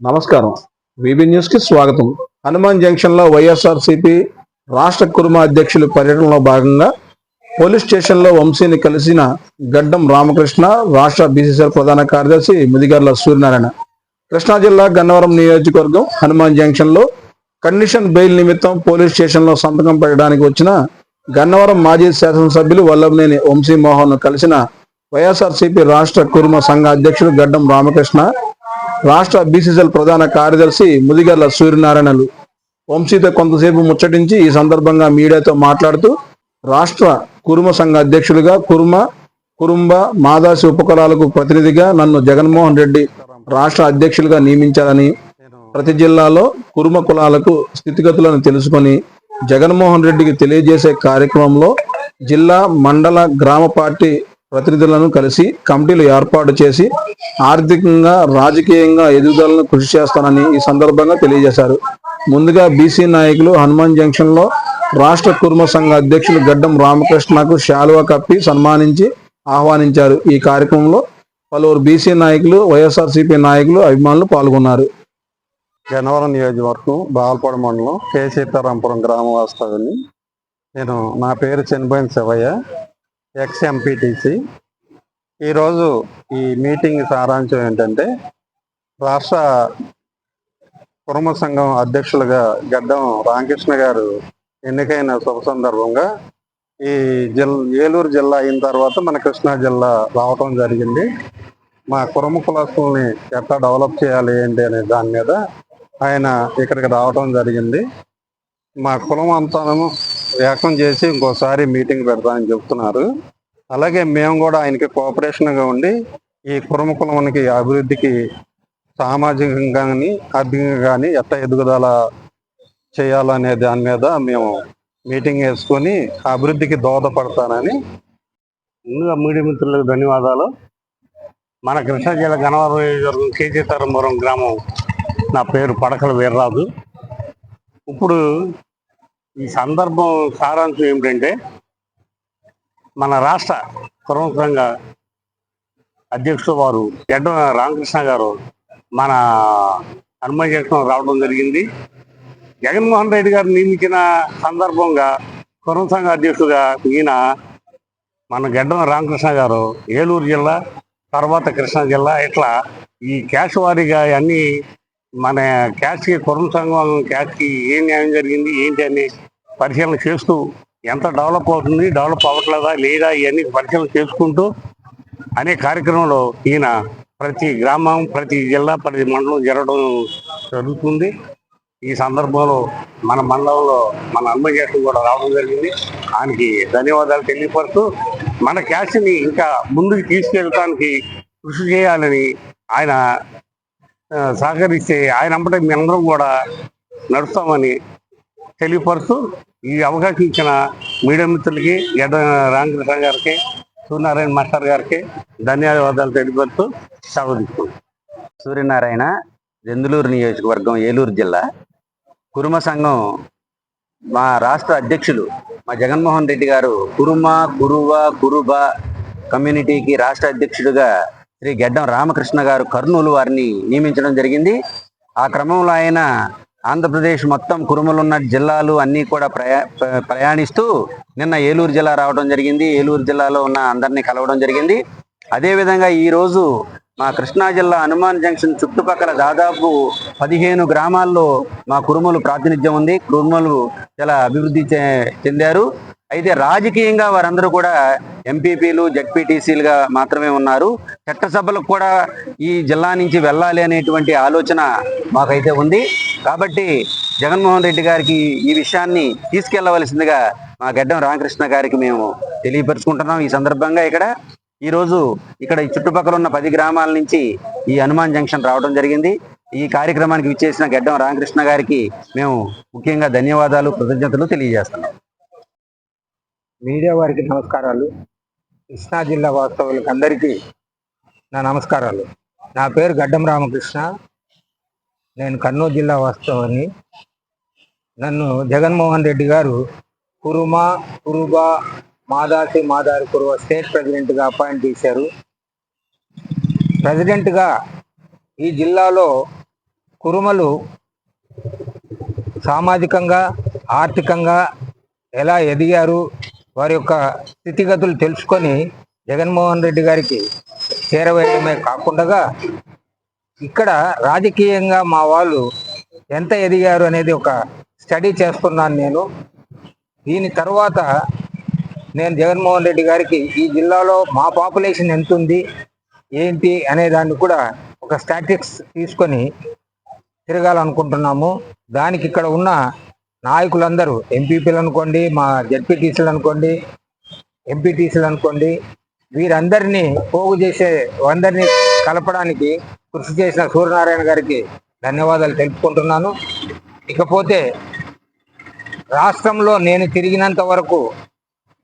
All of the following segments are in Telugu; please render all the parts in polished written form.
నమస్కారం. వీబీ న్యూస్ కి స్వాగతం. హనుమాన్ జంక్షన్ లో వైఎస్ఆర్సీపీ రాష్ట్ర కుర్మ అధ్యక్షులు పర్యటనలో భాగంగా పోలీస్ స్టేషన్లో వంశీని కలిసిన గడ్డం రామకృష్ణ, రాష్ట్ర బీసీసీఎల్ ప్రధాన కార్యదర్శి ముదిగర్ల సూర్యనారాయణ. కృష్ణా జిల్లా గన్నవరం నియోజకవర్గం హనుమాన్ జంక్షన్ లో కండిషన్ బెయిల్ నిమిత్తం పోలీస్ స్టేషన్లో సంతకం పెట్టడానికి వచ్చిన గన్నవరం మాజీ శాసనసభ్యులు వల్లభనేని వంశీమోహన్ కలిసిన వైఎస్ఆర్సీపీ రాష్ట్ర కుర్మ సంఘ అధ్యక్షులు గడ్డం రామకృష్ణ, రాష్ట్ర బీసీసీఎల్ ప్రధాన కార్యదర్శి ముదిగర్ల సూర్యనారాయణలు వంశీతో కొంతసేపు ముచ్చటించి ఈ సందర్భంగా మీడియాతో మాట్లాడుతూ రాష్ట్ర కురుమ సంఘ అధ్యక్షులుగా కురుంబ మాదాసి ఉపకులాలకు ప్రతినిధిగా నన్ను జగన్మోహన్ రెడ్డి రాష్ట్ర అధ్యక్షులుగా నియమించాలని, ప్రతి జిల్లాలో కురుమ కులాలకు స్థితిగతులను తెలుసుకొని జగన్మోహన్ రెడ్డికి తెలియజేసే కార్యక్రమంలో జిల్లా, మండల, గ్రామ పార్టీ ప్రతినిధులను కలిసి కమిటీలు ఏర్పాటు చేసి ఆర్థికంగా, రాజకీయంగా ఎదుగుదలను కృషి చేస్తానని ఈ సందర్భంగా తెలియజేశారు. ముందుగా బీసీ నాయకులు హనుమాన్ జంక్షన్ లో రాష్ట్ర కుర్మ సంఘ అధ్యక్షులు గడ్డం రామకృష్ణకు శాలువా కప్పి సన్మానించి ఆహ్వానించారు. ఈ కార్యక్రమంలో పలువురు బీసీ నాయకులు, వైఎస్ఆర్సీపీ నాయకులు, అభిమానులు పాల్గొన్నారు. గన్నవరం నియోజకవర్గం బావలపాడు మండలం కే సీతారాంపురం గ్రామ వాస్తవ్యుని. నా పేరు చనిపోయిన శివయ్య, ఎక్స్ ఎంపీటీసీ. ఈరోజు ఈ మీటింగ్ సారాంశం ఏంటంటే, రాష్ట్ర కుర్మ సంఘం అధ్యక్షులుగా గడ్డం రామకృష్ణ గారు ఎన్నికైన శుభ సందర్భంగా ఈ ఏలూరు జిల్లా అయిన తర్వాత మన కృష్ణా జిల్లా రావటం జరిగింది. మా కుర్మ కులస్తుల్ని ఎట్లా డెవలప్ చేయాలి ఏంటి అనే దాని మీద ఆయన ఇక్కడికి రావటం జరిగింది. మా కులం అంతా ఏకం చేసి ఇంకోసారి మీటింగ్ పెడతామని చెప్తున్నారు. అలాగే మేము కూడా ఆయనకి కోఆపరేషన్గా ఉండి ఈ కుర్మ కులానికి అభివృద్ధికి సామాజికంగా కానీ ఆర్థికంగా కానీ ఎట్లా ఎదుగుదల చేయాలనే దాని మీద మేము మీటింగ్ వేసుకొని అభివృద్ధికి దోహదపడతానని. ముందుగా మీడియా మిత్రులకు ధన్యవాదాలు. మన కృష్ణా జిల్లా గన్నవరం కే సీతారాంపురం గ్రామం. నా పేరు పడకల వీర్రాజు. ఇప్పుడు ఈ సందర్భం సారాంశం ఏమిటంటే, మన రాష్ట్ర కుర్మ సంఘ అధ్యక్షుడు వారు గడ్డం రామకృష్ణ గారు మన హనుమాన్ జంక్షన్ రావడం జరిగింది. జగన్మోహన్ రెడ్డి గారు నియమించిన సందర్భంగా కుర్మ సంఘ అధ్యక్షుడుగా ఈయన మన గడ్డం రామకృష్ణ గారు ఏలూరు జిల్లా, తర్వాత కృష్ణా జిల్లా, ఇట్లా ఈ క్యాష్ వారీగా అన్నీ మన క్యాష్కి, కుర్మ సంఘం క్యాష్కి ఏం న్యాయం జరిగింది ఏంటి అని పరిశీలన చేస్తూ ఎంత డెవలప్ అవుతుంది, డెవలప్ అవ్వట్లేదా లేదా ఇవన్నీ పరిశీలన చేసుకుంటూ అనే కార్యక్రమంలో ఈయన ప్రతి గ్రామం, ప్రతి జిల్లా, ప్రతి మండలం జరగడం జరుగుతుంది. ఈ సందర్భంలో మన మండలంలో మన హనుమాన్ కూడా రావడం జరిగింది. ఆయనకి ధన్యవాదాలు తెలియపరుస్తూ మన క్యాష్ని ఇంకా ముందుకు తీసుకెళ్ళటానికి కృషి చేయాలని ఆయన సహకరిస్తే ఆయన అమ్మటే మీ అందరం కూడా నడుస్తామని తెలియపరుస్తూ ఈ అవకాశం ఇచ్చిన మీడియా మిత్రులకి, గడ్డ రామకృష్ణ గారికి, సూర్యనారాయణ మాస్టర్ గారికి ధన్యవాదాలు తెలియపరుస్తూ సెలవు తీసుకుంటాం. సూర్యనారాయణ, దెందులూరు నియోజకవర్గం, ఏలూరు జిల్లా. కురుమ సంఘం మా రాష్ట్ర అధ్యక్షులు మా జగన్మోహన్ రెడ్డి గారు కురుబ కమ్యూనిటీకి రాష్ట్ర అధ్యక్షుడిగా శ్రీ గడ్డం రామకృష్ణ గారు కర్నూలు వారిని నియమించడం జరిగింది. ఆ క్రమంలో ఆయన ఆంధ్రప్రదేశ్ మొత్తం కురుమలున్న జిల్లాలు అన్నీ కూడా ప్రయాణిస్తూ నిన్న ఏలూరు జిల్లా రావడం జరిగింది. ఏలూరు జిల్లాలో ఉన్న అందరినీ కలవడం జరిగింది. అదేవిధంగా ఈరోజు మా కృష్ణా జిల్లా హనుమాన్ జంక్షన్ చుట్టుపక్కల దాదాపు 15 గ్రామాల్లో మా కురుమలు ప్రాతినిధ్యం ఉంది. కురుమలు చాలా అభివృద్ధి చెందారు. అయితే రాజకీయంగా వారందరూ కూడా ఎంపీపీలు, జడ్పీటీసీలుగా మాత్రమే ఉన్నారు. చట్టసభలకు కూడా ఈ జిల్లా నుంచి వెళ్ళాలి అనేటువంటి ఆలోచన మాకైతే ఉంది. కాబట్టి జగన్మోహన్ రెడ్డి గారికి ఈ విషయాన్ని తీసుకెళ్లవలసిందిగా మా గడ్డం రామకృష్ణ గారికి మేము తెలియపరుచుకుంటున్నాం. ఈ సందర్భంగా ఈరోజు ఇక్కడ ఈ చుట్టుపక్కల ఉన్న 10 గ్రామాల నుంచి ఈ హనుమాన్ జంక్షన్ రావడం జరిగింది. ఈ కార్యక్రమానికి విచ్చేసిన గడ్డం రామకృష్ణ గారికి మేము ముఖ్యంగా ధన్యవాదాలు, కృతజ్ఞతలు తెలియజేస్తున్నాం. మీడియా వారికి నమస్కారాలు. కృష్ణా జిల్లా వాస్తవులకు అందరికీ నా నమస్కారాలు. నా పేరు గడ్డం రామకృష్ణ. నేను కర్నూలు జిల్లా వాస్తవాన్ని. నన్ను జగన్మోహన్ రెడ్డి గారు కురుబ మాదారి కురువ స్టేట్ ప్రెసిడెంట్గా అపాయింట్ చేశారు. ప్రెసిడెంట్గా ఈ జిల్లాలో కురుమలు సామాజికంగా ఆర్థికంగా ఎలా ఎదిగారు, వారి యొక్క స్థితిగతులు తెలుసుకొని జగన్మోహన్ రెడ్డి గారికి చేరవేయడమే కాకుండా ఇక్కడ రాజకీయంగా మా వాళ్ళు ఎంత ఎదిగారు అనేది ఒక స్టడీ చేస్తున్నాను నేను. దీని తర్వాత నేను జగన్మోహన్ రెడ్డి గారికి ఈ జిల్లాలో మా పాపులేషన్ ఎంత ఉంది ఏంటి అనే దాన్ని కూడా ఒక స్టాటిస్టిక్స్ తీసుకొని తిరగాలనుకుంటున్నాము. దానికి ఇక్కడ ఉన్న నాయకులందరూ ఎంపీపీలు అనుకోండి, మా జడ్పీటీసీలు అనుకోండి, ఎంపీటీసీలు అనుకోండి, వీరందరినీ పోగు చేసే అందరినీ కలపడానికి కృషి చేసిన సూర్యనారాయణ గారికి ధన్యవాదాలు తెలుపుకుంటున్నాను. ఇకపోతే రాష్ట్రంలో నేను తిరిగినంత వరకు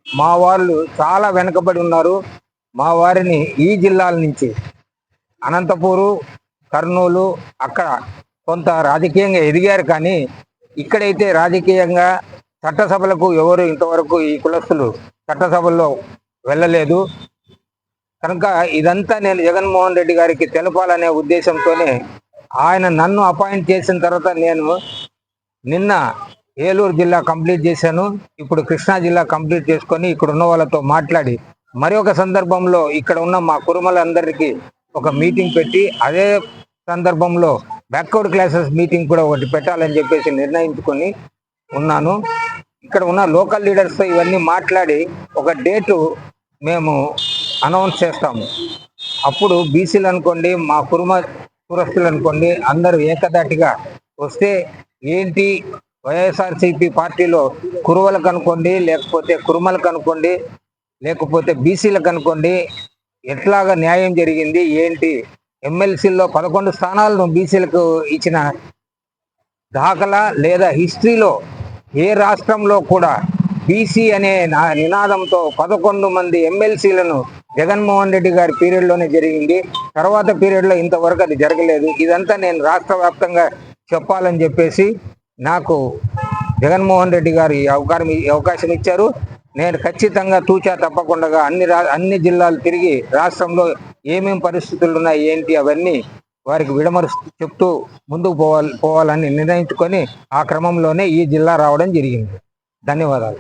మా వాళ్ళు చాలా వెనుకబడి ఉన్నారు. మా వారిని ఈ జిల్లాల నుంచి అనంతపూరు, కర్నూలు అక్కడ కొంత రాజకీయంగా ఎదిగారు, కానీ ఇక్కడైతే రాజకీయంగా చట్టసభలకు ఎవరు ఇంతవరకు ఈ కులస్తులు చట్టసభల్లో వెళ్ళలేదు. కనుక ఇదంతా నేను జగన్మోహన్ రెడ్డి గారికి తెలపాలనే ఉద్దేశంతోనే ఆయన నన్ను అపాయింట్ చేసిన తర్వాత నేను నిన్న ఏలూరు జిల్లా కంప్లీట్ చేశాను. ఇప్పుడు కృష్ణా జిల్లా కంప్లీట్ చేసుకొని ఇక్కడ ఉన్న వాళ్ళతో మాట్లాడి మరి ఒక సందర్భంలో ఇక్కడ ఉన్న మా కురుమలందరికీ ఒక మీటింగ్ పెట్టి అదే సందర్భంలో బ్యాక్వర్డ్ క్లాసెస్ మీటింగ్ కూడా ఒకటి పెట్టాలని చెప్పేసి నిర్ణయించుకొని ఉన్నాను. ఇక్కడ ఉన్న లోకల్ లీడర్స్తో ఇవన్నీ మాట్లాడి ఒక డేటు మేము అనౌన్స్ చేస్తాము. అప్పుడు బీసీలు అనుకోండి, మా కురస్తులు అనుకోండి, అందరూ ఏకదాటిగా వస్తే ఏంటి వైఎస్ఆర్సీపీ పార్టీలో కురువలకు అనుకోండి, లేకపోతే కురుమలకు అనుకోండి, లేకపోతే బీసీలకు అనుకోండి, ఎట్లాగా న్యాయం జరిగింది ఏంటి, ఎమ్మెల్సీల్లో 11 స్థానాలను బీసీలకు ఇచ్చిన దాఖలా లేదా హిస్టరీలో ఏ రాష్ట్రంలో కూడా బీసీ అనే నినాదంతో 11 మంది ఎమ్మెల్సీలను జగన్మోహన్ రెడ్డి గారి పీరియడ్లోనే జరిగింది. తర్వాత పీరియడ్లో ఇంతవరకు అది జరగలేదు. ఇదంతా నేను రాష్ట్ర వ్యాప్తంగా చెప్పాలని చెప్పేసి నాకు జగన్మోహన్ రెడ్డి గారు ఈ అవకాశం ఇచ్చారు. నేను ఖచ్చితంగా తూచా తప్పకుండా అన్ని జిల్లాలు తిరిగి రాష్ట్రంలో ఏమేం పరిస్థితులు ఉన్నాయి ఏంటి అవన్నీ వారికి విడమరుస్తూ చెప్తూ ముందుకు పోవాలని నిర్ణయించుకొని ఆ క్రమంలోనే ఈ జిల్లా రావడం జరిగింది. ధన్యవాదాలు.